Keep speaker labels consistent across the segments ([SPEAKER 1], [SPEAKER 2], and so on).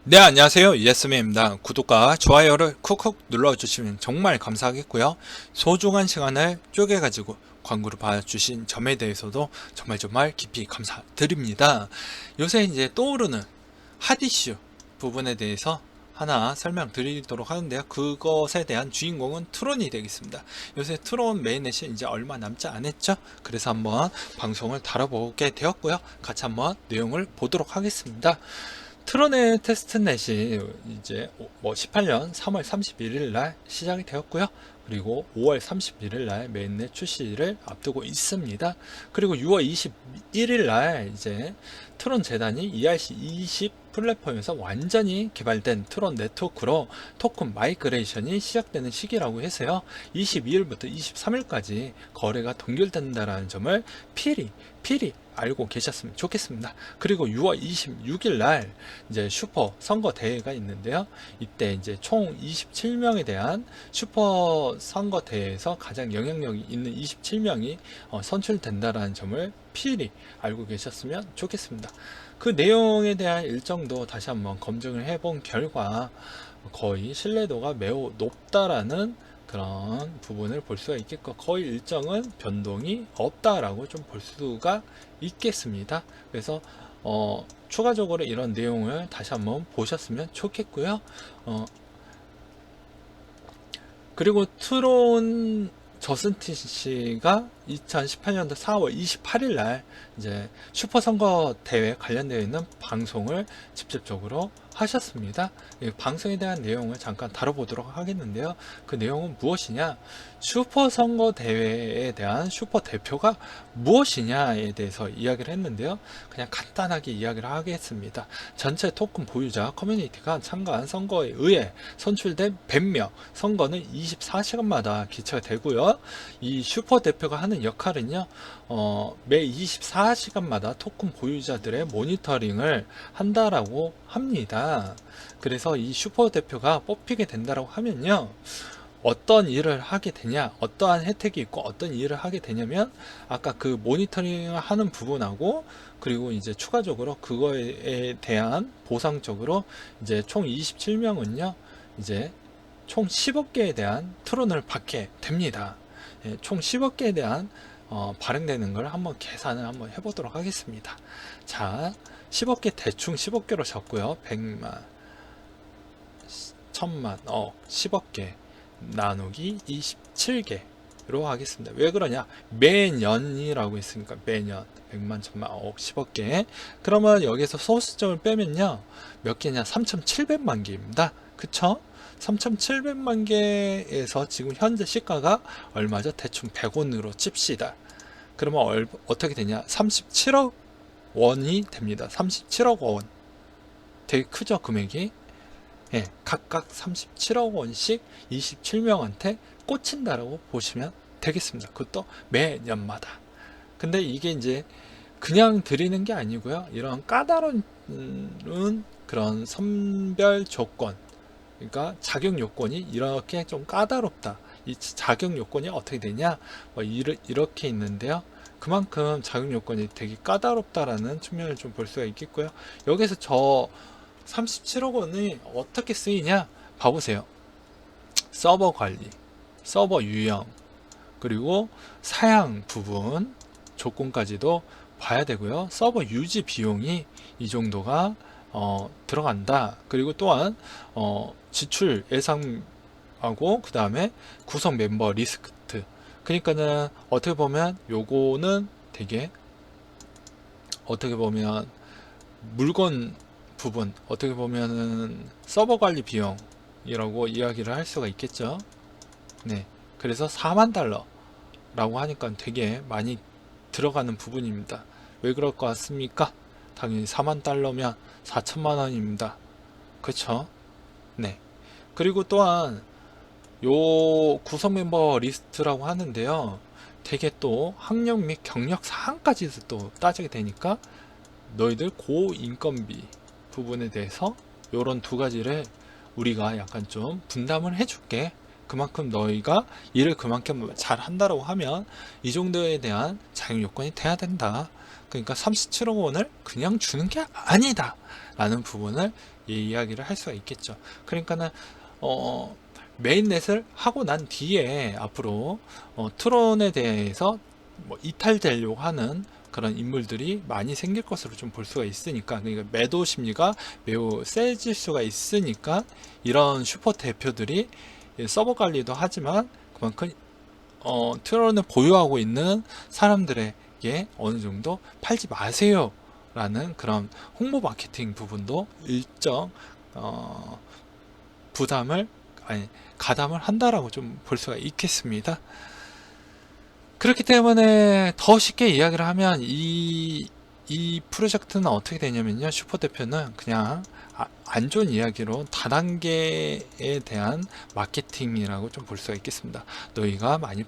[SPEAKER 1] 네, 안녕하세요. 예스맨입니다. 구독과 좋아요를 쿡쿡 눌러주시면 정말 감사하겠고요. 소중한 시간을 쪼개가지고 광고를 봐주신 점에 대해서도 정말 깊이 감사드립니다. 요새 이제 떠오르는 핫 이슈 부분에 대해서 하나 설명드리도록 하는데요. 그것에 대한 주인공은 트론이 되겠습니다. 요새 트론 메인넷이 이제 얼마 남지 않았죠? 그래서 한번 방송을 다뤄보게 되었고요. 같이 한번 내용을 보도록 하겠습니다. 트론의 테스트넷이 이제 18년 3월 31일 날 시작이 되었고요. 그리고 5월 31일 날 메인넷 출시를 앞두고 있습니다. 그리고 6월 21일 날 이제 트론 재단이 ERC20 플랫폼에서 완전히 개발된 트론 네트워크로 토큰 마이그레이션이 시작되는 시기라고 해서요. 22일부터 23일까지 거래가 동결된다는 점을 필히 알고 계셨으면 좋겠습니다. 그리고 6월 26일 날 이제 슈퍼 선거 대회가 있는데요. 이때 이제 총 27명에 대한 슈퍼 선거 대회에서 가장 영향력이 있는 27명이 선출된다라는 점을 필히 알고 계셨으면 좋겠습니다. 그 내용에 대한 일정도 다시 한번 검증을 해본 결과 거의 신뢰도가 매우 높다라는 그런 부분을 볼 수가 있겠고, 거의 일정은 변동이 없다라고 좀 볼 수가 있겠습니다. 그래서 추가적으로 이런 내용을 다시 한번 보셨으면 좋겠고요. 그리고 트론 저스틴 씨가 2018년도 4월 28일 날 이제 슈퍼 선거 대회 관련되어 있는 방송을 직접적으로 하셨습니다. 이 방송에 대한 내용을 잠깐 다뤄보도록 하겠는데요. 그 내용은 무엇이냐? 슈퍼 선거 대회에 대한 슈퍼 대표가 무엇이냐에 대해서 이야기를 했는데요. 그냥 간단하게 이야기를 하겠습니다. 전체 토큰 보유자 커뮤니티가 참가한 선거에 의해 선출된 100명, 선거는 24시간마다 기차가 되고요. 이 슈퍼 대표가 하는 역할은요, 매 24시간마다 토큰 보유자들의 모니터링을 한다라고 합니다. 그래서 이 슈퍼 대표가 뽑히게 된다라고 하면요, 어떤 일을 하게 되냐, 어떠한 혜택이 있고 어떤 일을 하게 되냐면, 아까 그 모니터링을 하는 부분하고, 그리고 이제 추가적으로 그거에 대한 보상적으로 이제 총 27명은요, 이제 총 10억 개에 대한 트론을 받게 됩니다. 예, 총 10억 개에 대한 발행되는 걸 한번 계산을 한번 해보도록 하겠습니다. 자, 10억 개 대충 10억 개로 잡고요. 100만, 1000만, 10억 개 나누기 27개로 하겠습니다. 왜 그러냐? 매년이라고 했으니까 매년 100만, 1000만, 10억, 10억 개. 그러면 여기서 소수점을 빼면요, 몇 개냐? 3700만 개입니다. 그쵸? 3700만 개에서 지금 현재 시가가 얼마죠? 대충 100원으로 칩시다. 그러면 어떻게 되냐? 37억 원이 됩니다. 37억 원. 되게 크죠, 금액이? 예, 각각 37억 원씩 27명한테 꽂힌다라고 보시면 되겠습니다. 그것도 매년마다. 근데 이게 이제 그냥 드리는 게 아니고요. 이런 까다로운 그런 선별 조건, 그러니까 자격 요건이 이렇게 좀 까다롭다. 이 자격 요건이 어떻게 되냐? 이렇게 있는데요. 그만큼 자격 요건이 되게 까다롭다라는 측면을 좀 볼 수가 있겠고요. 여기서 저 37억 원이 어떻게 쓰이냐? 봐보세요. 서버 관리, 서버 유형, 그리고 사양 부분 조건까지도 봐야 되고요. 서버 유지 비용이 이 정도가 들어간다. 그리고 또한 지출 예상하고 그 다음에 구성 멤버 리스트. 그러니까는 어떻게 보면 요거는 되게 어떻게 보면 물건 부분, 어떻게 보면은 서버 관리 비용이라고 이야기를 할 수가 있겠죠. 네. 그래서 4만 달러라고 하니까 되게 많이 들어가는 부분입니다. 왜 그럴 것 같습니까? 당연히 4만 달러면 4천만 원입니다. 그쵸? 네. 그리고 또한 요 구성 멤버 리스트라고 하는데요. 되게 또 학력 및 경력 사항까지도 또 따지게 되니까 너희들 고인건비 부분에 대해서 요런 두 가지를 우리가 약간 좀 분담을 해줄게. 그만큼 너희가 일을 그만큼 잘 한다라고 하면 이 정도에 대한 자격 요건이 돼야 된다. 그러니까 37억 원을 그냥 주는 게 아니다 라는 부분을 이야기를 할 수가 있겠죠. 그러니까는 메인넷을 하고 난 뒤에 앞으로 트론에 대해서 뭐 이탈되려고 하는 그런 인물들이 많이 생길 것으로 좀 볼 수가 있으니까, 그러니까 매도 심리가 매우 세질 수가 있으니까 이런 슈퍼 대표들이 서버 관리도 하지만 그만큼 트론을 보유하고 있는 사람들에게 어느 정도 팔지 마세요 라는 그런 홍보 마케팅 부분도 일정 부담을 가담을 한다라고 좀 볼 수가 있겠습니다. 그렇기 때문에 더 쉽게 이야기를 하면 이 프로젝트는 어떻게 되냐면요, 슈퍼 대표는 그냥 안 좋은 이야기로 다단계에 대한 마케팅이라고 좀 볼 수가 있겠습니다. 너희가 많이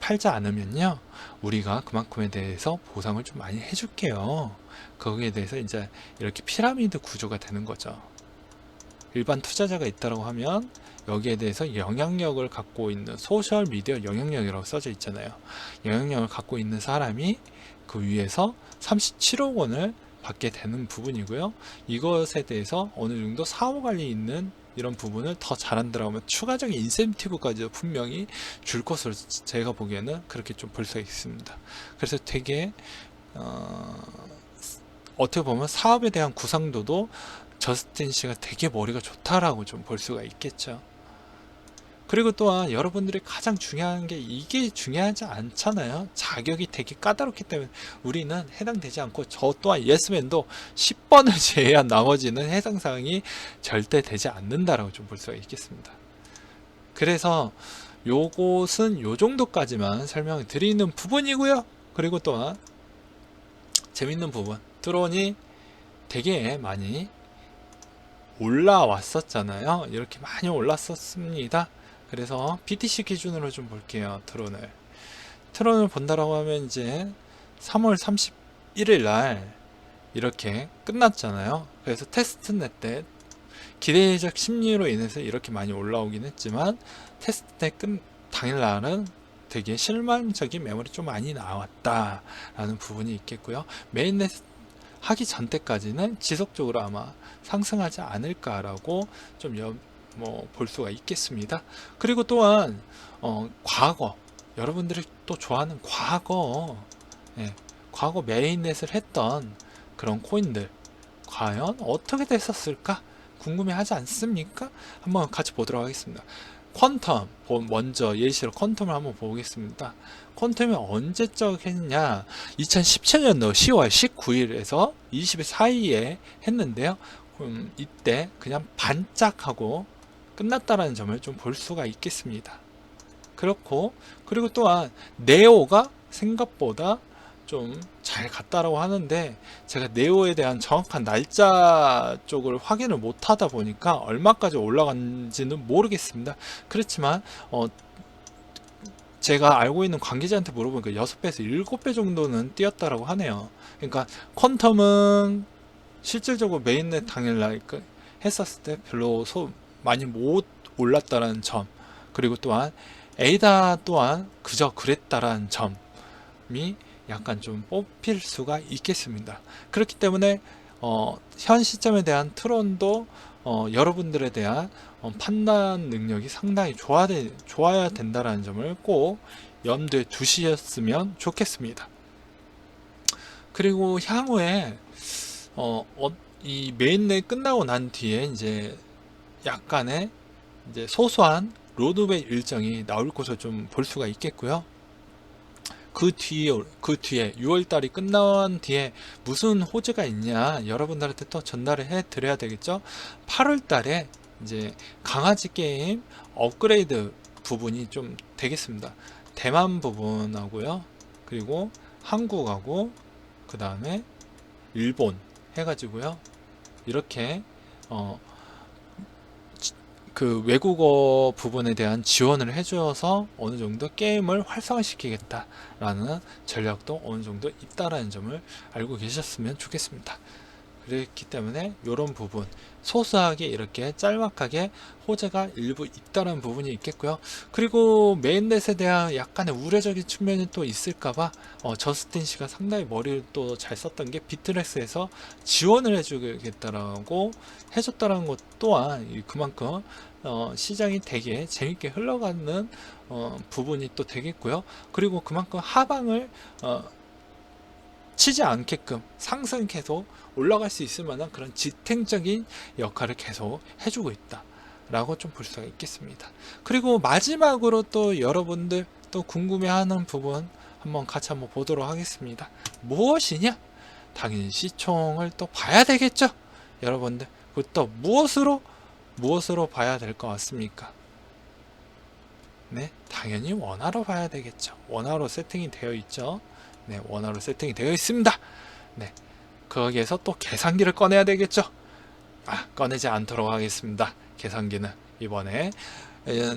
[SPEAKER 1] 팔지 않으면요, 우리가 그만큼에 대해서 보상을 좀 많이 해줄게요. 거기에 대해서 이제 이렇게 피라미드 구조가 되는 거죠. 일반 투자자가 있다고 하면 여기에 대해서 영향력을 갖고 있는, 소셜 미디어 영향력이라고 써져 있잖아요. 영향력을 갖고 있는 사람이 그 위에서 37억 원을 받게 되는 부분이고요. 이것에 대해서 어느 정도 사후 관리 있는 이런 부분을 더 잘한다고 하면 추가적인 인센티브까지 분명히 줄 것으로 제가 보기에는 그렇게 좀 볼 수가 있습니다. 그래서 되게 어떻게 보면 사업에 대한 구상도도 저스틴 씨가 되게 머리가 좋다라고 좀 볼 수가 있겠죠. 그리고 또한 여러분들이 가장 중요한 게 이게 중요하지 않잖아요. 자격이 되게 까다롭기 때문에 우리는 해당되지 않고, 저 또한 예스맨도 10번을 제외한 나머지는 해당 사항이 절대 되지 않는다라고 좀 볼 수가 있겠습니다. 그래서 요것은 요 정도까지만 설명을 드리는 부분이고요. 그리고 또한 재밌는 부분, 트론이 되게 많이 올라왔었잖아요. 이렇게 많이 올랐었습니다. 그래서 BTC 기준으로 좀 볼게요. 트론을 본다라고 하면 이제 3월 31일 날 이렇게 끝났잖아요. 그래서 테스트넷 때 기대적 심리로 인해서 이렇게 많이 올라오긴 했지만, 테스트넷 당일날은 되게 실망적인 매물이 좀 많이 나왔다라는 부분이 있겠고요. 메인넷 하기 전 때까지는 지속적으로 아마 상승하지 않을까라고 좀 볼 수가 있겠습니다. 그리고 또한 과거, 여러분들이 또 좋아하는 과거 메인넷을 했던 그런 코인들 과연 어떻게 됐었을까 궁금해하지 않습니까? 한번 같이 보도록 하겠습니다. 퀀텀, 먼저 예시로 퀀텀을 한번 보겠습니다. 퀀텀이 언제적 했냐, 2017년도 10월 19일에서 20일 사이에 했는데요. 이때 그냥 반짝하고 끝났다라는 점을 좀 볼 수가 있겠습니다. 그리고 또한 네오가 생각보다 좀 잘 갔다라고 하는데, 제가 네오에 대한 정확한 날짜 쪽을 확인을 못 하다 보니까 얼마까지 올라간지는 모르겠습니다. 그렇지만 제가 알고 있는 관계자한테 물어보니까 6배에서 7배 정도는 뛰었다라고 하네요. 그러니까 퀀텀은 실질적으로 메인넷 당일날 했었을 때 별로 많이 못 올랐다라는 점, 그리고 또한 에이다 또한 그저 그랬다라는 점이 약간 좀 뽑힐 수가 있겠습니다. 그렇기 때문에 현 시점에 대한 트론도 여러분들에 대한 판단 능력이 상당히 좋아야 된다라는 점을 꼭 염두에 두셨으면 좋겠습니다. 그리고 향후에 이 메인넷 끝나고 난 뒤에 이제 약간의 이제 소소한 로드맵 일정이 나올 것으로 좀 볼 수가 있겠고요. 그 뒤에 6월달이 끝난 뒤에 무슨 호재가 있냐 여러분들한테 또 전달을 해 드려야 되겠죠. 8월달에 이제 강아지 게임 업그레이드 부분이 좀 되겠습니다. 대만 부분하고요, 그리고 한국하고 그 다음에 일본 해가지고요, 이렇게 그 외국어 부분에 대한 지원을 해주어서 어느 정도 게임을 활성화시키겠다라는 전략도 어느 정도 있다라는 점을 알고 계셨으면 좋겠습니다. 그렇기 때문에 이런 부분 소소하게 이렇게 짤막하게 호재가 일부 있다는 부분이 있겠고요. 그리고 메인넷에 대한 약간의 우려적인 측면이 또 있을까봐 저스틴 씨가 상당히 머리를 또 잘 썼던 게 비트렉스에서 지원을 해주겠다라고 해줬다는 것 또한 그만큼 시장이 되게 재밌게 흘러가는 부분이 또 되겠고요. 그리고 그만큼 하방을 치지 않게끔 상승 계속 올라갈 수 있을 만한 그런 지탱적인 역할을 계속 해주고 있다 라고 좀 볼 수가 있겠습니다. 그리고 마지막으로 또 여러분들 또 궁금해하는 부분 같이 한번 보도록 하겠습니다. 무엇이냐? 당연히 시총을 또 봐야 되겠죠. 여러분들 그것도 무엇으로 봐야 될 것 같습니까? 네, 당연히 원화로 봐야 되겠죠. 원화로 세팅이 되어 있죠. 네, 원화로 세팅이 되어 있습니다. 네, 거기에서 또 계산기를 꺼내야 되겠죠. 꺼내지 않도록 하겠습니다. 계산기는 이번에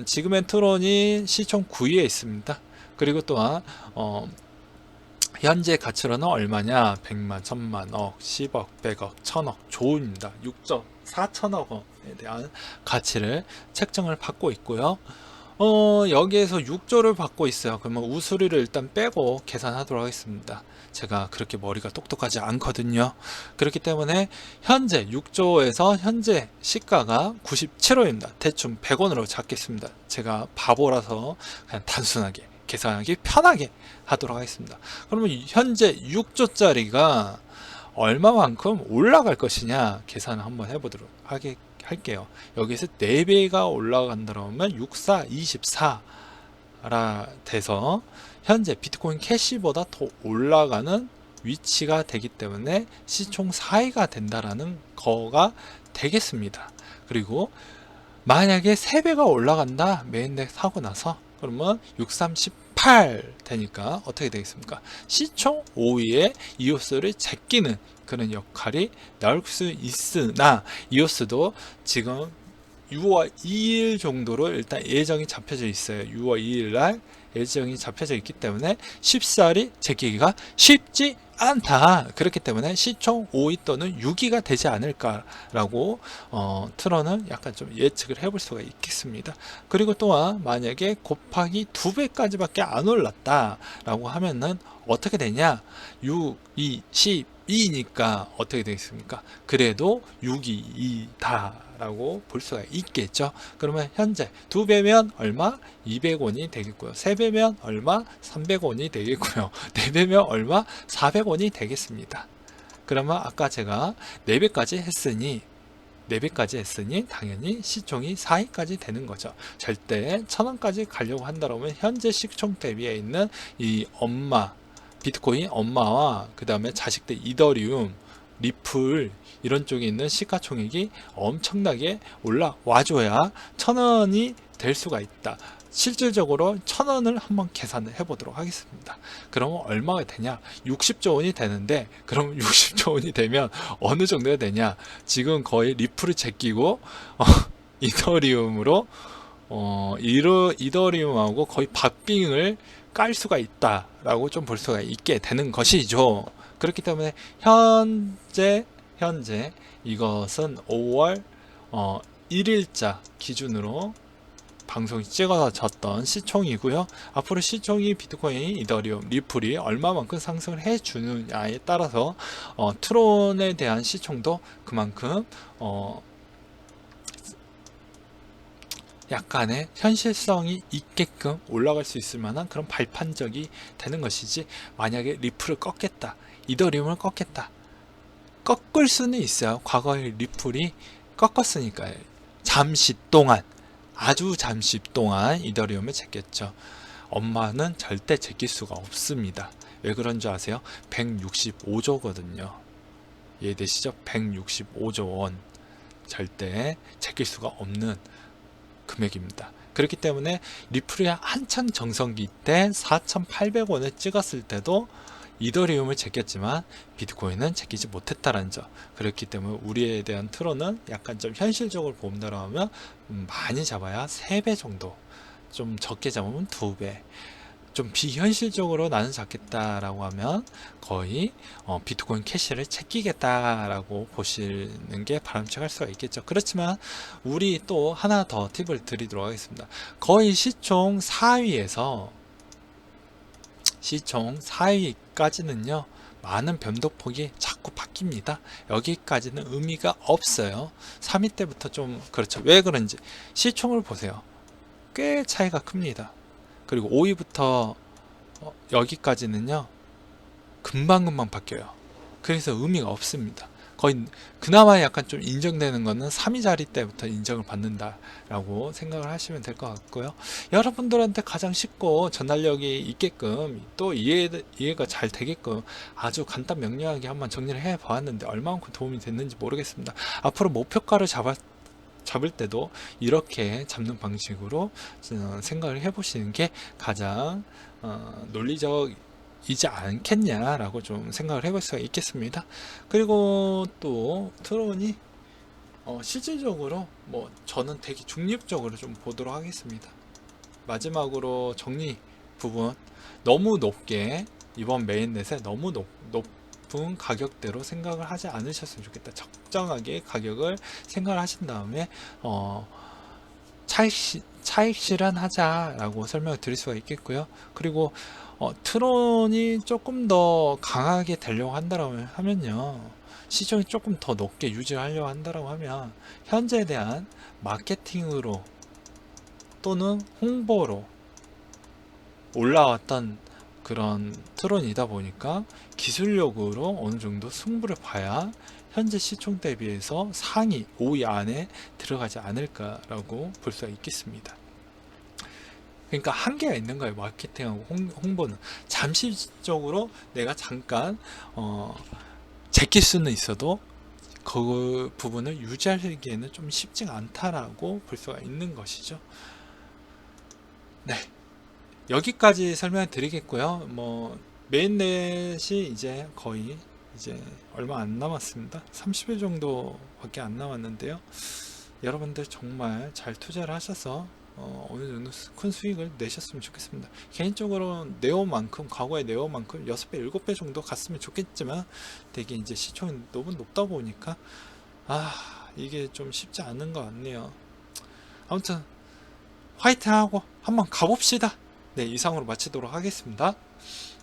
[SPEAKER 1] 지금의 트론이 시총 9위에 있습니다. 그리고 또한 현재 가치로는 얼마냐? 100만, 1000만, 억, 10억, 100억, 1000억, 조입니다. 6조 4천억 원에 대한 가치를 책정을 받고 있고요. 여기에서 6조를 받고 있어요. 그러면 우수리를 일단 빼고 계산하도록 하겠습니다. 제가 그렇게 머리가 똑똑하지 않거든요. 그렇기 때문에 현재 6조에서 현재 시가가 97원입니다. 대충 100원으로 잡겠습니다. 제가 바보라서 그냥 단순하게 계산하기 편하게 하도록 하겠습니다. 그러면 현재 6조짜리가 얼마만큼 올라갈 것이냐 계산을 한번 해보도록 할게요. 여기서 4배가 올라간다면 64, 24라 돼서 현재 비트코인 캐시보다 더 올라가는 위치가 되기 때문에 시총 4위가 된다라는 거가 되겠습니다. 그리고 만약에 3배가 올라간다 메인덱 사고 나서 그러면 63, 18 되니까 어떻게 되겠습니까? 시총 5위에 이오스를 제끼는 그런 역할이 나올 수 있으나 이오스도 지금 6월 2일 정도로 일단 예정이 잡혀져 있어요. 6월 2일 날 예정이 잡혀져 있기 때문에 쉽사리 제끼기가 쉽지 않다. 그렇기 때문에 시총 5위 또는 6위가 되지 않을까라고 트론은 약간 좀 예측을 해볼 수가 있겠습니다. 그리고 또한 만약에 곱하기 2배까지밖에 안 올랐다라고 하면은 어떻게 되냐? 6, 2, 12니까 어떻게 되겠습니까? 그래도 6이 2다 라고 볼 수가 있겠죠. 그러면 현재 2배면 얼마? 200원이 되겠고요. 3배면 얼마? 300원이 되겠고요. 4배면 얼마? 400원이 되겠습니다. 그러면 아까 제가 4배까지 했으니 당연히 시총이 4위까지 되는 거죠. 절대 1000원까지 가려고 한다면 현재 시총 대비에 있는 이 비트코인 엄마와 그 다음에 자식들 이더리움, 리플 이런 쪽에 있는 시가총액이 엄청나게 올라와줘야 1000원이 될 수가 있다. 실질적으로 1000원을 한번 계산을 해보도록 하겠습니다. 그러면 얼마가 되냐? 60조 원이 되는데 그럼 60조 원이 되면 어느 정도가 되냐? 지금 거의 리플을 제끼고 이더리움으로 이더리움하고 거의 박빙을 깔 수가 있다라고 좀 볼 수가 있게 되는 것이죠. 그렇기 때문에 현재 이것은 5월 1일자 기준으로 방송이 찍어졌던 시총이고요. 앞으로 시총이 비트코인, 이더리움, 리플이 얼마만큼 상승을 해주느냐에 따라서 트론에 대한 시총도 그만큼 약간의 현실성이 있게끔 올라갈 수 있을 만한 그런 발판적이 되는 것이지, 만약에 리플을 꺾겠다, 이더리움을 꺾겠다, 꺾을 수는 있어요. 과거에 리플이 꺾었으니까요. 아주 잠시 동안 이더리움을 제꼈죠. 엄마는 절대 제낄 수가 없습니다. 왜 그런 줄 아세요? 165조거든요. 이해되시죠? 165조 원 절대 제낄 수가 없는 금액입니다. 그렇기 때문에 리플이 한창 정성기 때 4,800원을 찍었을 때도 이더리움을 제꼈지만 비트코인은 제끼지 못했다는 점. 그렇기 때문에 우리에 대한 트론은 약간 좀 현실적으로 본다고 하면 많이 잡아야 3배 정도, 좀 적게 잡으면 2배, 좀 비현실적으로 나는 잡겠다라고 하면 거의 비트코인 캐시를 챙기겠다라고 보시는 게 바람직할 수가 있겠죠. 그렇지만 우리 또 하나 더 팁을 드리도록 하겠습니다. 거의 시총 4위까지는요 많은 변동폭이 자꾸 바뀝니다. 여기까지는 의미가 없어요. 3위 때부터 좀 그렇죠. 왜 그런지 시총을 보세요. 꽤 차이가 큽니다. 그리고 5위부터 여기까지는요 금방금방 바뀌어요. 그래서 의미가 없습니다. 거의 그나마 약간 좀 인정되는 거는 3위 자리 때부터 인정을 받는다라고 생각을 하시면 될 것 같고요. 여러분들한테 가장 쉽고 전달력이 있게끔 또 이해가 잘 되게끔 아주 간단 명료하게 한번 정리를 해 보았는데 얼마만큼 도움이 됐는지 모르겠습니다. 앞으로 목표가를 잡을 때도 이렇게 잡는 방식으로 생각을 해 보시는 게 가장 논리적이지 않겠냐라고 좀 생각을 해볼 수가 있겠습니다. 그리고 또 트론이 실질적으로 뭐 저는 되게 중립적으로 좀 보도록 하겠습니다. 마지막으로 정리 부분, 너무 높게 이번 메인넷에 너무 높은 가격대로 생각을 하지 않으셨으면 좋겠다. 적정하게 가격을 생각을 하신 다음에 차익 실현하자라고 설명을 드릴 수가 있겠고요. 그리고 트론이 조금 더 강하게 되려고 한다라고 하면요, 시총이 조금 더 높게 유지하려고 한다라고 하면 현재에 대한 마케팅으로 또는 홍보로 올라왔던 그런 트론이다 보니까 기술력으로 어느 정도 승부를 봐야 현재 시총 대비해서 상위 5위 안에 들어가지 않을까라고 볼 수가 있겠습니다. 그러니까 한계가 있는 거예요. 마케팅하고 홍보는 잠시적으로 내가 잠깐 제낄 수는 있어도 그 부분을 유지하기에는 좀 쉽지가 않다라고 볼 수가 있는 것이죠. 네, 여기까지 설명을 드리겠고요. 뭐 메인넷이 이제 거의 이제 얼마 안 남았습니다. 30일 정도밖에 안 남았는데요. 여러분들 정말 잘 투자를 하셔서 어느 정도 큰 수익을 내셨으면 좋겠습니다. 개인적으로 네오만큼, 과거의 네오만큼 6배, 7배 정도 갔으면 좋겠지만 되게 이제 시총이 너무 높다 보니까 이게 좀 쉽지 않은 것 같네요. 아무튼 화이팅하고 한번 가봅시다. 네, 이상으로 마치도록 하겠습니다.